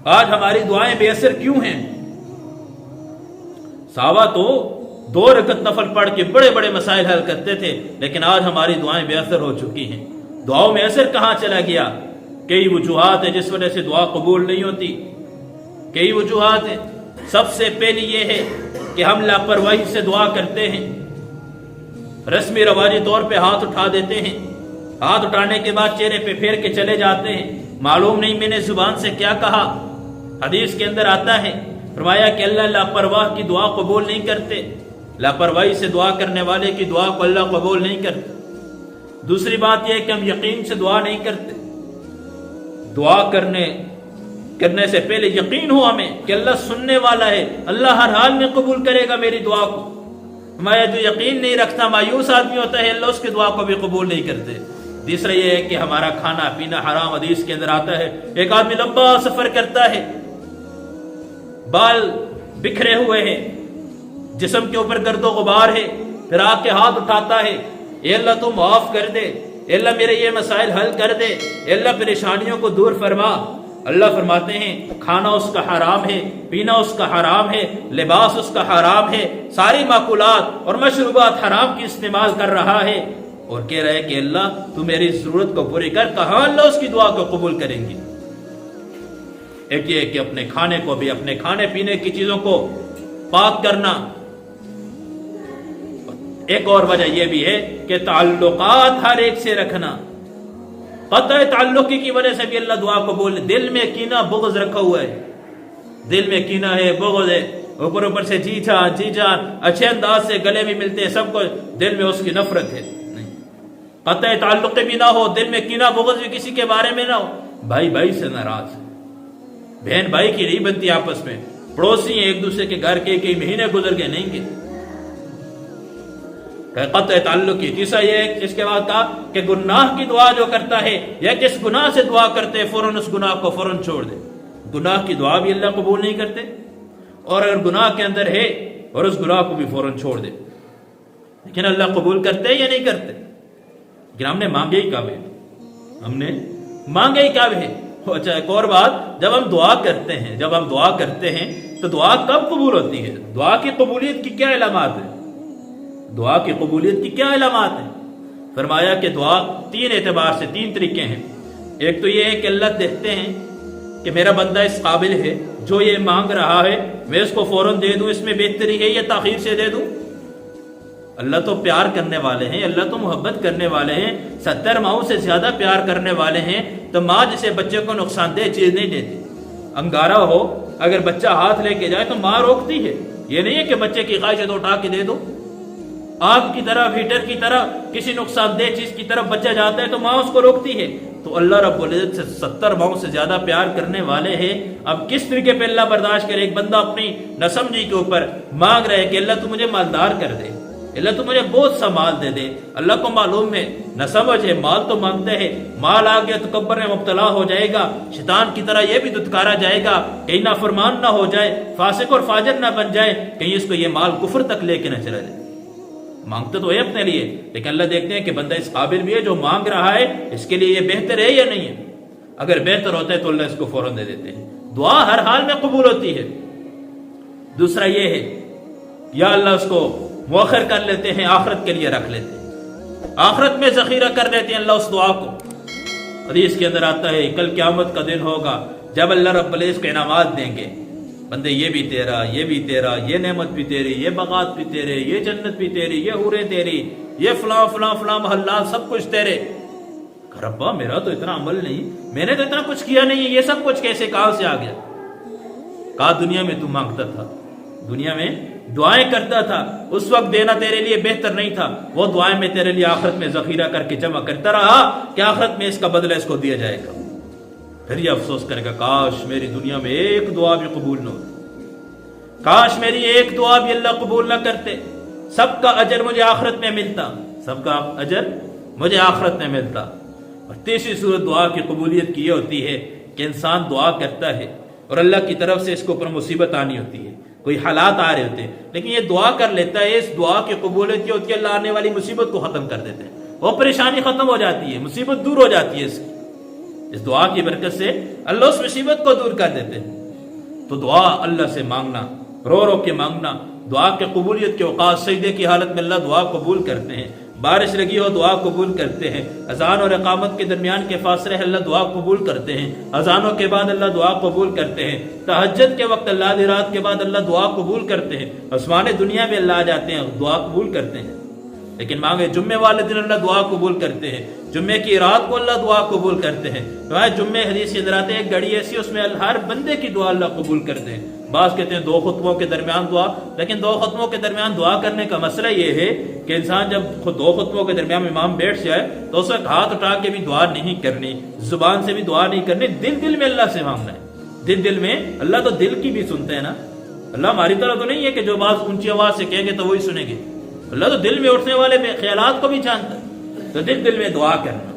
آج ہماری دعائیں بے اثر کیوں ہیں؟ صحابہ تو 2 رکعت نفل پڑھ کے بڑے بڑے مسائل حل کرتے تھے، لیکن آج ہماری دعائیں بے اثر ہو چکی ہیں۔ دعاؤں میں اثر کہاں چلا گیا؟ کئی وجوہات ہیں جس وجہ سے دعا قبول نہیں ہوتی، کئی وجوہات ہیں۔ سب سے پہلی یہ ہے کہ ہم لاپرواہی سے دعا کرتے ہیں، رسمی رواجی طور پہ ہاتھ اٹھا دیتے ہیں، ہاتھ اٹھانے کے بعد چہرے پہ پھیر کے چلے جاتے ہیں، معلوم نہیں میں نے زبان سے کیا کہا۔ حدیث کے اندر آتا ہے، فرمایا کہ اللہ لاپرواہ کی دعا قبول نہیں کرتے، لاپرواہی سے دعا کرنے والے کی دعا کو اللہ قبول نہیں کرتے۔ دوسری بات یہ ہے کہ ہم یقین سے دعا نہیں کرتے، دعا کرنے سے پہلے یقین ہو ہمیں کہ اللہ سننے والا ہے، اللہ ہر حال میں قبول کرے گا میری دعا کو۔ ہمارا جو یقین نہیں رکھتا مایوس آدمی ہوتا ہے، اللہ اس کی دعا کو بھی قبول نہیں کرتے۔ تیسرا یہ ہے کہ ہمارا کھانا پینا حرام، حدیث کے اندر آتا ہے ایک آدمی لمبا سفر کرتا ہے، بال بکھرے ہوئے ہیں، جسم کے اوپر گرد و غبار ہے، پھر آ کے ہاتھ اٹھاتا ہے، اے اللہ تو معاف کر دے، اے اللہ میرے یہ مسائل حل کر دے، اے اللہ پریشانیوں کو دور فرما۔ اللہ فرماتے ہیں کھانا اس کا حرام ہے، پینا اس کا حرام ہے، لباس اس کا حرام ہے، ساری ماکولات اور مشروبات حرام کی استعمال کر رہا ہے، اور کہہ رہا ہے کہ اللہ تو میری ضرورت کو پوری کر۔ کہاں اللہ اس کی دعا کو قبول کریں گے؟ ایک یہ کہ اپنے کھانے کو بھی، اپنے کھانے پینے کی چیزوں کو پاک کرنا۔ ایک اور وجہ یہ بھی ہے کہ تعلقات ہر ایک سے رکھنا، قطع تعلقی کی وجہ سے بھی اللہ دعا قبول۔ دل میں کینہ بغض رکھا ہوا ہے، دل میں کینہ ہے، بغض ہے، اوپر سے جی جان اچھے انداز سے گلے بھی ملتے ہیں سب کو، دل میں اس کی نفرت ہے۔ نہیں، قطع تعلق بھی نہ ہو، دل میں کینہ بغض بھی کسی کے بارے میں نہ ہو، بھائی بھائی سے ناراض ہے، بہن بھائی کی نہیں بنتی آپس میں، پڑوسی ہیں ایک دوسرے کے گھر کے، کئی مہینے گزر گئے نہیں گے، قطع تعلق کی۔ تیسرا یہ ہے اس کے بعد کہا کہ گناہ کی دعا جو کرتا ہے یا جس گناہ سے دعا کرتے فوراً اس گناہ کو فوراً چھوڑ دے۔ گناہ کی دعا بھی اللہ قبول نہیں کرتے، اور اگر گناہ کے اندر ہے اور اس گناہ کو بھی فوراً چھوڑ دے، لیکن اللہ قبول کرتے یا نہیں کرتے؟ لیکن ہم نے مانگے ہی کب ہے، ہم نے مانگے ہی کب ہے۔ اچھا ایک اور بات، جب ہم دعا کرتے ہیں تو دعا کب قبول ہوتی ہے؟ دعا کی قبولیت کی کیا علامات ہیں؟ دعا کی قبولیت کی کیا علامات ہیں؟ فرمایا کہ دعا 3 اعتبار سے 3 طریقے ہیں۔ ایک تو یہ ہے کہ اللہ دیکھتے ہیں کہ میرا بندہ اس قابل ہے، جو یہ مانگ رہا ہے میں اس کو فوراً دے دوں، اس میں بہتری ہے یا تاخیر سے دے دوں۔ اللہ تو پیار کرنے والے ہیں، اللہ تو محبت کرنے والے ہیں، 70 ماؤں سے زیادہ پیار کرنے والے ہیں، تو ماں جسے بچے کو نقصان دہ چیز نہیں دیتی۔ انگارہ ہو، اگر بچہ ہاتھ لے کے جائے تو ماں روکتی ہے، یہ نہیں ہے کہ بچے کی خواہش ہے تو اٹھا کے دے دو۔ آگ کی طرح، ہیٹر کی طرح، کسی نقصان دہ چیز کی طرف بچہ جاتا ہے تو ماں اس کو روکتی ہے۔ تو اللہ رب العزت سے 70 ماؤں سے زیادہ پیار کرنے والے ہیں، اب کس طریقے پہ اللہ برداشت کرے؟ ایک بندہ اپنی نسمجھی کے اوپر مانگ رہے کہ اللہ تو مجھے مالدار کر دے، اللہ تو مجھے بہت سا مال دے دے۔ اللہ کو معلوم ہے، نہ سمجھ ہے، مال تو مانگتے ہیں، مال آ گیا تو تکبر میں مبتلا ہو جائے گا، شیطان کی طرح یہ بھی دھتکارا جائے گا، کہیں نافرمان نہ ہو جائے، فاسق اور فاجر نہ بن جائے، کہیں اس کو یہ مال کفر تک لے کے نہ چلا جائے۔ مانگتے تو ہے اپنے لیے، لیکن اللہ دیکھتے ہیں کہ بندہ اس قابل بھی ہے، جو مانگ رہا ہے اس کے لیے یہ بہتر ہے یا نہیں ہے۔ اگر بہتر ہوتا ہے تو اللہ اس کو فوراً دے دیتے ہیں۔ دعا ہر حال میں قبول ہوتی ہے۔ دوسرا یہ ہے یا اللہ اس کو مؤخر کر لیتے ہیں، آخرت کے لیے رکھ لیتے ہیں، آخرت میں ذخیرہ کر لیتے ہیں اللہ اس دعا کو۔ حدیث کے اندر آتا ہے کل قیامت کا دن ہوگا جب اللہ رب العزت کو انعامات دیں گے، بندے یہ بھی تیرا، یہ بھی تیرا، یہ نعمت بھی تیری، یہ باغات بھی تیرے، یہ جنت بھی تیری، یہ حوریں تیری، یہ فلاں فلاں فلاں محلات سب کچھ تیرے۔ ربا میرا تو اتنا عمل نہیں، میں نے تو اتنا کچھ کیا نہیں ہے، یہ سب کچھ کیسے کہاں سے آ گیا؟ کہا دنیا میں تو مانگتا تھا، دنیا میں دعائیں کرتا تھا، اس وقت دینا تیرے لیے بہتر نہیں تھا، وہ دعائیں میں تیرے لیے آخرت میں ذخیرہ کر کے جمع کرتا رہا کہ آخرت میں اس کا بدلہ اس کو دیا جائے گا۔ پھر یہ افسوس کرے گا کاش میری دنیا میں ایک دعا بھی قبول نہ ہوتی، کاش میری ایک دعا بھی اللہ قبول نہ کرتے، سب کا اجر مجھے آخرت میں ملتا، سب کا اجر مجھے آخرت میں ملتا۔ اور تیسری صورت دعا کی قبولیت کی یہ ہوتی ہے کہ انسان دعا کرتا ہے اور اللہ کی طرف سے اس کے اوپر مصیبت آنی ہوتی ہے، کوئی حالات آ رہے ہوتے ہیں، لیکن یہ دعا کر لیتا ہے، اس دعا کی قبولیت یہ ہوتی ہے اللہ آنے والی مصیبت کو ختم کر دیتے ہیں، وہ پریشانی ختم ہو جاتی ہے، مصیبت دور ہو جاتی ہے، اس دعا کی برکت سے اللہ اس مصیبت کو دور کر دیتے ہیں۔ تو دعا اللہ سے مانگنا، رو رو کے مانگنا، دعا کے قبولیت کے اوقات سجدے کی حالت میں اللہ دعا قبول کرتے ہیں، بارش لگی ہو دعا قبول کرتے ہیں، اذان اور اقامت کے درمیان کے فاصلے اللہ دعا قبول کرتے ہیں، اذانوں کے بعد اللہ دعا قبول کرتے ہیں، تہجد کے وقت اللہ آدھی رات کے بعد اللہ دعا قبول کرتے ہیں، آسمان دنیا میں اللہ آ جاتے ہیں دعا قبول کرتے ہیں۔ لیکن مانگے جمعے والے دن اللہ دعا قبول کرتے ہیں، جمعے کی رات کو اللہ دعا قبول کرتے ہیں۔ جمعے حدیث کے اندر آتے ہیں ایک گھڑی ایسی اس میں ہر بندے کی دعا اللہ قبول کرتے ہیں۔ بعض کہتے ہیں 2 خطبوں کے درمیان دعا، لیکن 2 خطبوں کے درمیان دعا کرنے کا مسئلہ یہ ہے کہ انسان جب خود 2 خطبوں کے درمیان امام بیٹھ جائے تو اس وقت ہاتھ اٹھا کے بھی دعا نہیں کرنی، زبان سے بھی دعا نہیں کرنی، دل میں اللہ سے مانگنا ہے۔ دل میں اللہ تو دل کی بھی سنتے ہیں نا، اللہ ہماری طرح تو نہیں ہے کہ جو بات اونچی آواز سے کہیں گے تو وہی سنیں گے، اللہ تو دل میں اٹھنے والے خیالات کو بھی جانتا ہے۔ تو دل میں دعا کرنا،